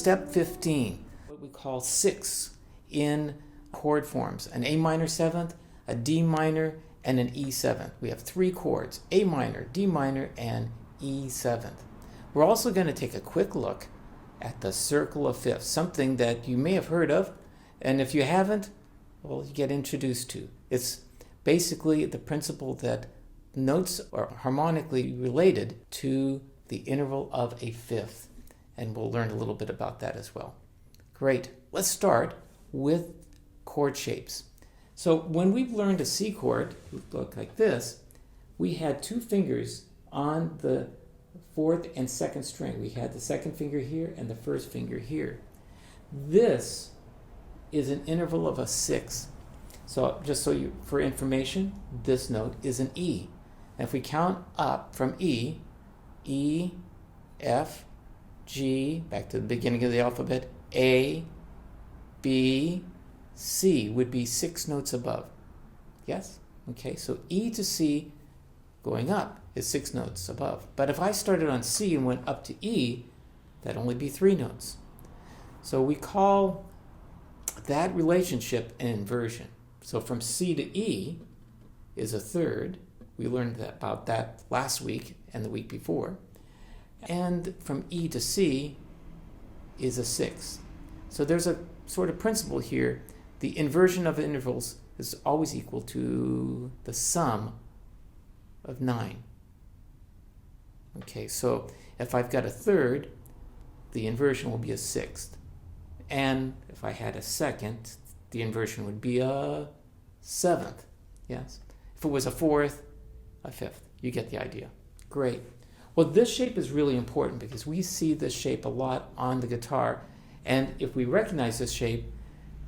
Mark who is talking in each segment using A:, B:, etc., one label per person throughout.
A: step 15, what we call 6 in chord forms, an A minor 7th, a D minor, and an E 7th. We have 3 chords, A minor, D minor, and E 7th. We're also going to take a quick look at the circle of fifths, something that you may have heard of, and if you haven't, well, you get introduced to. It's basically the principle that notes are harmonically related to the interval of a fifth, and we'll learn a little bit about that as well. Great. Let's start with chord shapes. So when we've learned a C chord, it would look like this. We had 2 fingers on the 4th and 2nd string. We had the 2nd finger here and the 1st finger here. This is an interval of a 6. So just so you, for information, this note is an E. And if we count up from E, E, F, G, back to the beginning of the alphabet, A, B, C would be 6 notes above. Yes? Okay, so E to C going up is 6 notes above. But if I started on C and went up to E, that'd only be 3 notes. So we call that relationship an inversion. So from C to E is a third. We learned about that last week and the week before. And from E to C is a 6th. So there's a sort of principle here. The inversion of intervals is always equal to the sum of 9. Okay, so if I've got a third, the inversion will be a 6th. And if I had a 2nd, the inversion would be a 7th. Yes? If it was a 4th, a 5th. You get the idea. Great. Well, this shape is really important because we see this shape a lot on the guitar. And if we recognize this shape,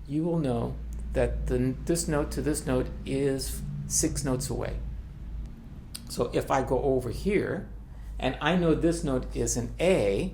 A: you will know that this note to this note is 6 notes away. So if I go over here, and I know this note is an A,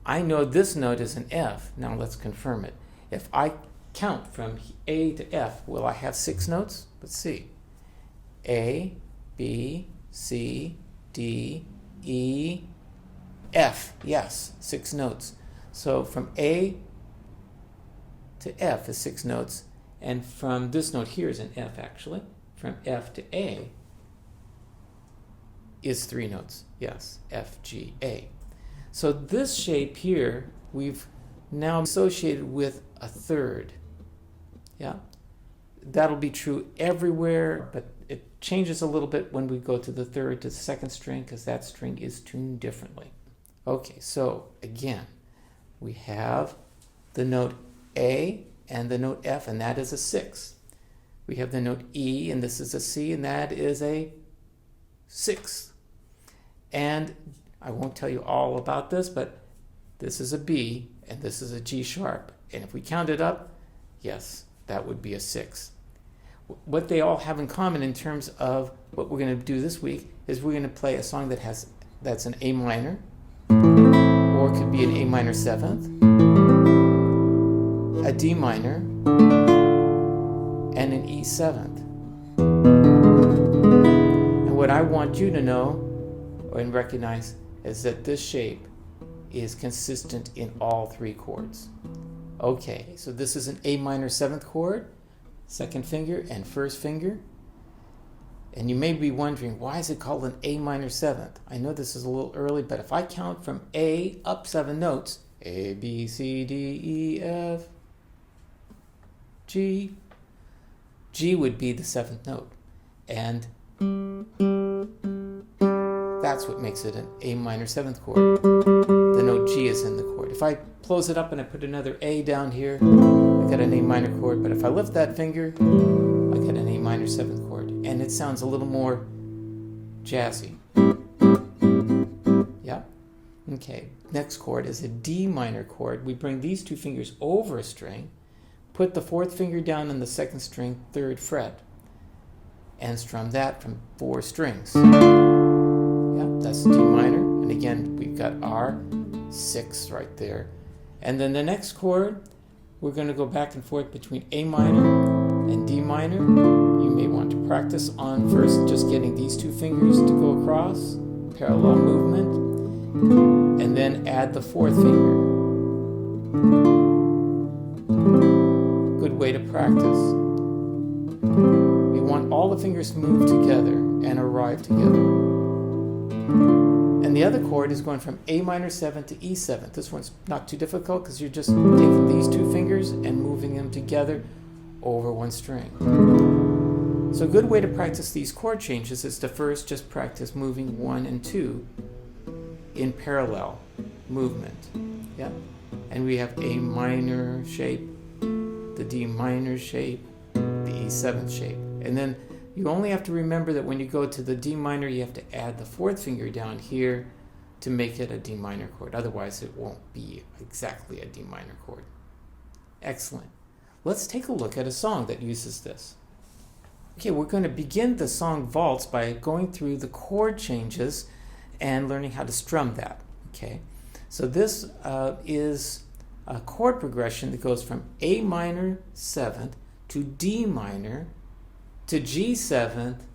A: I know this note is an F. Now let's confirm it. If I count from A to F, will I have 6 notes? Let's see. A, B, C, D, E, F. Yes, 6 notes. So from A to F is 6 notes, and from this note here is an F actually. From F to A is 3 notes. Yes, F, G, A. So this shape here we've now associated with a third. Yeah, that'll be true everywhere, but it changes a little bit when we go to the 3rd to the 2nd string because that string is tuned differently. Okay, so again, we have the note A and the note F, and that is a 6th. We have the note E, and this is a C, and that is a 6th. And I won't tell you all about this, but this is a B, and this is a G sharp. And if we count it up, yes, that would be a 6th. What they all have in common in terms of what we're going to do this week is we're going to play a song that's an A minor, or it could be an A minor 7th, a D minor, and an E 7th. And what I want you to know and recognize is that this shape is consistent in all 3 chords. Okay, so this is an A minor 7th chord, 2nd finger and 1st finger. And you may be wondering, why is it called an A minor 7th? I know this is a little early, but if I count from A up 7 notes, A, B, C, D, E, F, G, G would be the 7th note. And that's what makes it an A minor 7th chord. The note G is in the chord. If I close it up and I put another A down here, I got an A minor chord. But if I lift that finger, I get an A minor 7th chord. And it sounds a little more jazzy. Yeah? Okay. Next chord is a D minor chord. We bring these 2 fingers over a string, put the 4th finger down on the 2nd string, 3rd fret, and strum that from 4 strings. Yeah, that's D minor. And again, we've got our 6 right there. And then the next chord, we're going to go back and forth between A minor and D minor. You may want to practice on first just getting these 2 fingers to go across, parallel movement, and then add the 4th finger. Good way to practice. You want all the fingers to move together and arrive together. And the other chord is going from A minor 7 to E7. This one's not too difficult because you're just taking these two fingers and moving them together over one string. So a good way to practice these chord changes is to first just practice moving 1 and 2 in parallel movement. Yeah? And we have A minor shape, the D minor shape, the E7 shape. And then you only have to remember that when you go to the D minor, you have to add the fourth finger down here to make it a D minor chord. Otherwise, it won't be exactly a D minor chord. Excellent. Let's take a look at a song that uses this. Okay, we're going to begin the song Vals by going through the chord changes and learning how to strum that. Okay, so this is a chord progression that goes from A minor 7th to D minor to G7th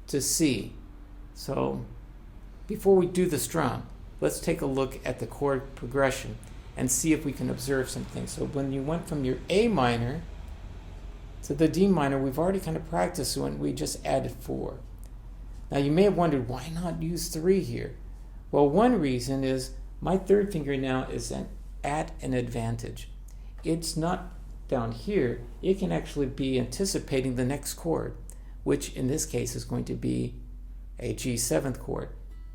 A: to C. So before we do the strum, let's take a look at the chord progression and see if we can observe something. So when you went from your A minor to the D minor, we've already kind of practiced when we just added 4. Now you may have wondered, why not use 3 here? Well, one reason is my third finger now is at an advantage. It's not down here. It can actually be anticipating the next chord, which in this case is going to be a G7th chord.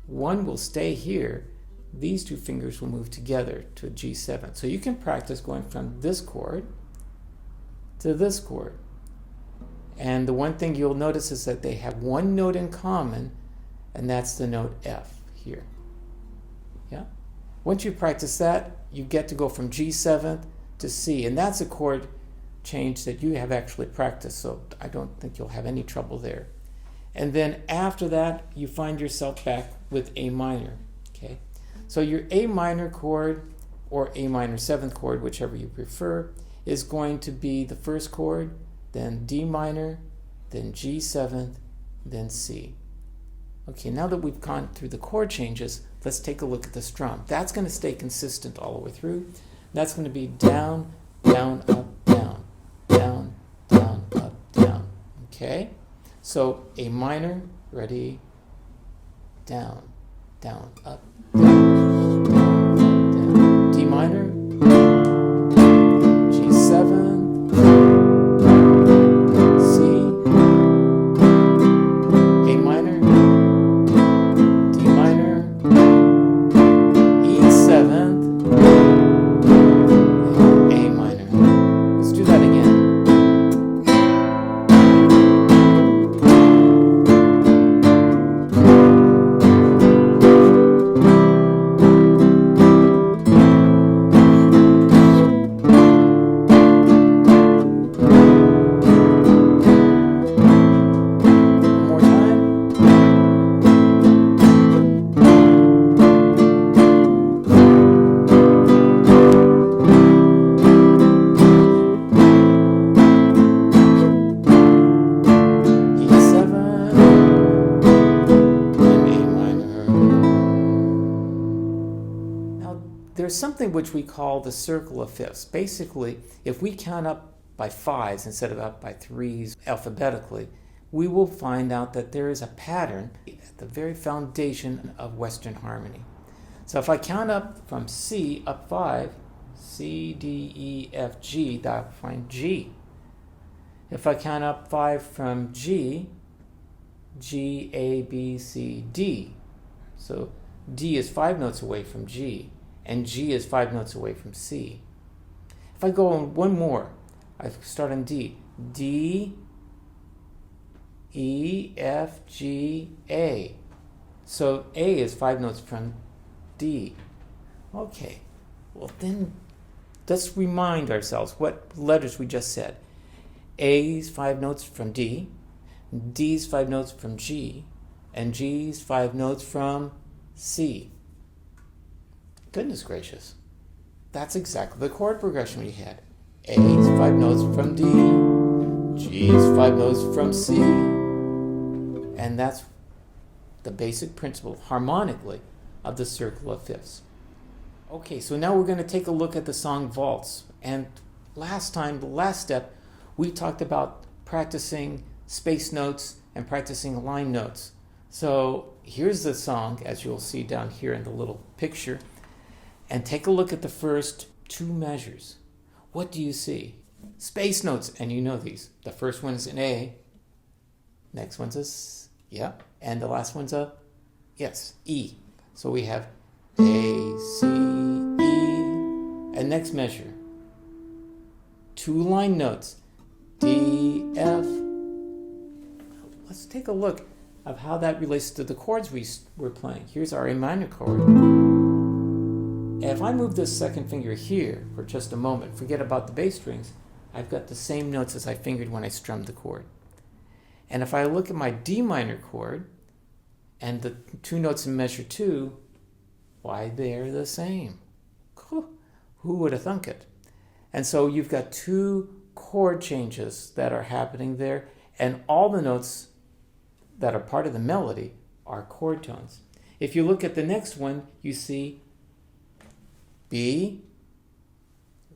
A: 1 will stay here. These two fingers will move together to a G7. So you can practice going from this chord to this chord. And the one thing you'll notice is that they have one note in common, and that's the note F here. Yeah? Once you practice that, you get to go from G7th to C, and that's a chord change that you have actually practiced, so I don't think you'll have any trouble there. And then after that, you find yourself back with A minor. Okay? So your A minor chord, or A minor 7th chord, whichever you prefer, is going to be the first chord, then D minor, then G7th, then C. Okay, now that we've gone through the chord changes, let's take a look at the strum. That's going to stay consistent all the way through. That's going to be down, down, up, down, down, down, up, down. Okay? So A minor, ready, down, down, up, down, down, up, down. D minor, G7, C, A minor, D minor, E7, and A minor. Let's do that again. There's something which we call the circle of fifths. Basically, if we count up by 5s instead of up by 3s alphabetically, we will find out that there is a pattern at the very foundation of Western harmony. So if I count up from C up 5, C, D, E, F, G, that'll find G. If I count up 5 from G, G, A, B, C, D. So D is 5 notes away from G, and G is 5 notes away from C. If I go on one more, I start on D. D, E, F, G, A. So A is 5 notes from D. Okay, well then let's remind ourselves what letters we just said. A's 5 notes from D, D's 5 notes from G, and G's 5 notes from C. Goodness gracious. That's exactly the chord progression we had. A's 5 notes from D, G's 5 notes from C, and that's the basic principle harmonically of the circle of fifths. Okay, so now we're going to take a look at the song Vals. And the last step, we talked about practicing space notes and practicing line notes. So here's the song, as you'll see down here in the little picture. And take a look at the first two measures. What do you see? Space notes, and you know these. The first one's an A. Next one's a S, yeah. And the last one's a, yes, E. So we have A, C, E. And next measure, two line notes, D, F. Let's take a look of how that relates to the chords we were playing. Here's our A minor chord. And if I move this second finger here for just a moment, forget about the bass strings, I've got the same notes as I fingered when I strummed the chord. And if I look at my D minor chord and the two notes in measure 2, why, they're the same. Who would have thunk it? And so you've got two chord changes that are happening there, and all the notes that are part of the melody are chord tones. If you look at the next one, you see B,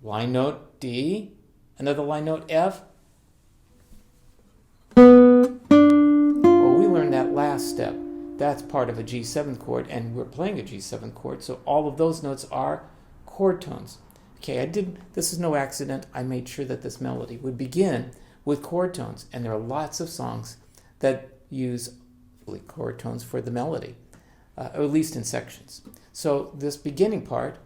A: line note D, another line note F. Well, we learned that last step. That's part of a G7 chord, and we're playing a G7 chord, so all of those notes are chord tones. Okay, this is no accident. I made sure that this melody would begin with chord tones, and there are lots of songs that use chord tones for the melody, or at least in sections. So this beginning part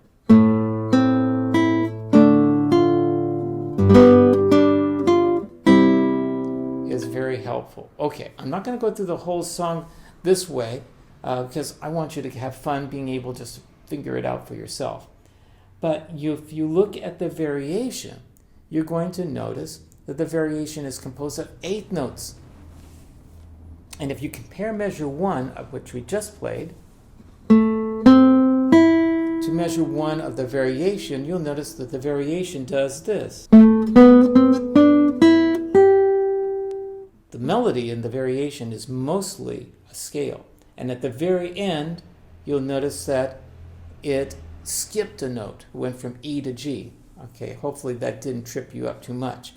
A: is very helpful. Okay, I'm not going to go through the whole song this way because I want you to have fun being able to just figure it out for yourself. But if you look at the variation, you're going to notice that the variation is composed of 8 notes. And if you compare measure 1, of which we just played, to measure 1 of the variation, you'll notice that the variation does this. The melody in the variation is mostly a scale. And at the very end, you'll notice that it skipped a note, went from E to G. Okay, hopefully that didn't trip you up too much.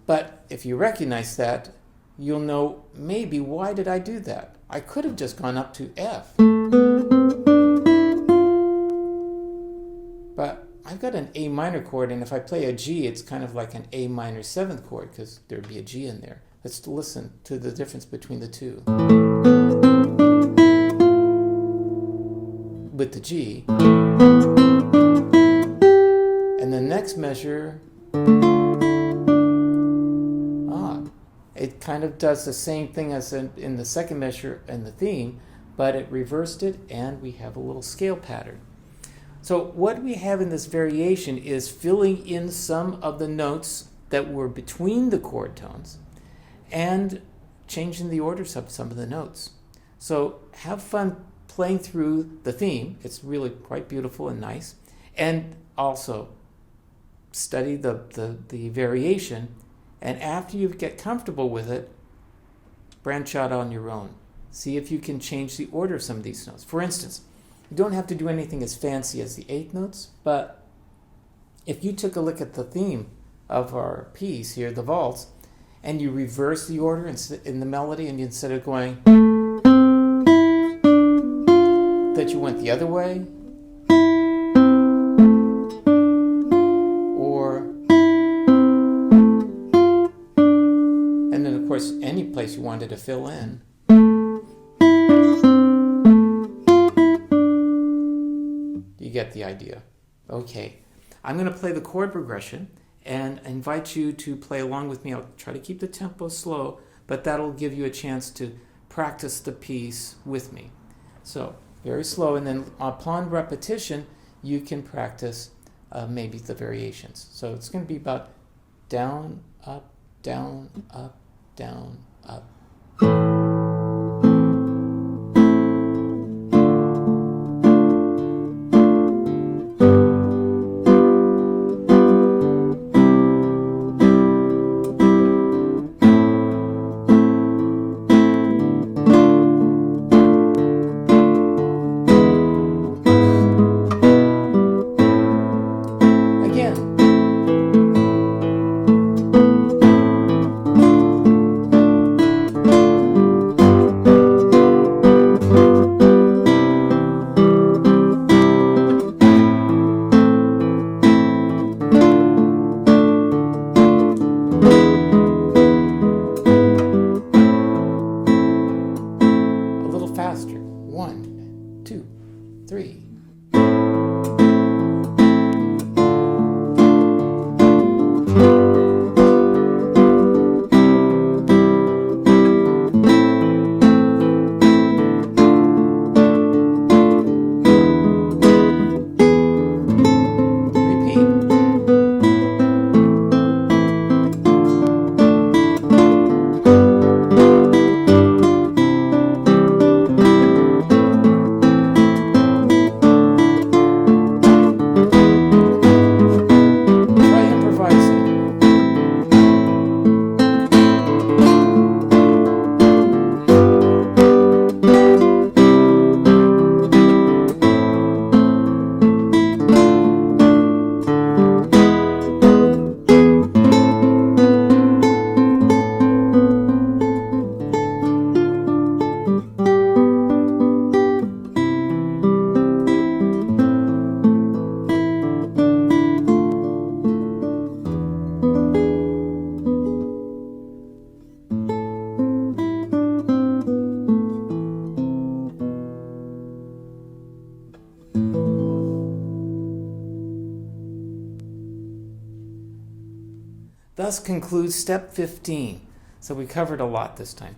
A: But if you recognize that, you'll know, maybe, why did I do that? I could have just gone up to F. But I've got an A minor chord, and if I play a G, it's kind of like an A minor 7th chord, because there'd be a G in there. Let's listen to the difference between the two. With the G. And the next measure, it kind of does the same thing as in the second measure and the theme, but it reversed it, and we have a little scale pattern. So what we have in this variation is filling in some of the notes that were between the chord tones and changing the order of some of the notes. So have fun playing through the theme. It's really quite beautiful and nice. And also study the variation. And after you get comfortable with it, branch out on your own. See if you can change the order of some of these notes. For instance, you don't have to do anything as fancy as the 8 notes, but if you took a look at the theme of our piece here, the Vals, and you reverse the order in the melody, and instead of going, that you went the other way, and then of course any place you wanted to fill in. You get the idea. Okay, I'm going to play the chord progression and invite you to play along with me. I'll try to keep the tempo slow, but that'll give you a chance to practice the piece with me. So very slow, and then upon repetition you can practice maybe the variations. So it's going to be about down, up, down, up, down, up. again. Faster. 1, 2, 3. Thus concludes step 15. So we covered a lot this time.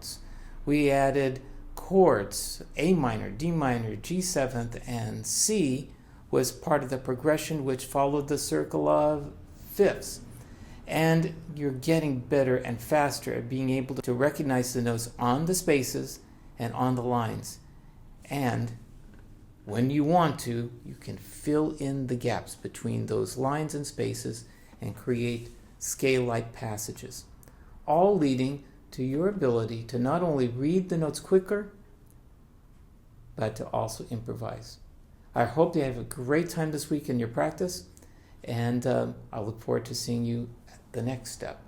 A: We added chords, A minor, D minor, G7, and C was part of the progression which followed the circle of fifths. And you're getting better and faster at being able to recognize the notes on the spaces and on the lines. And when you want to, you can fill in the gaps between those lines and spaces and create scale-like passages, all leading to your ability to not only read the notes quicker, but to also improvise. I hope you have a great time this week in your practice, and I look forward to seeing you at the next step.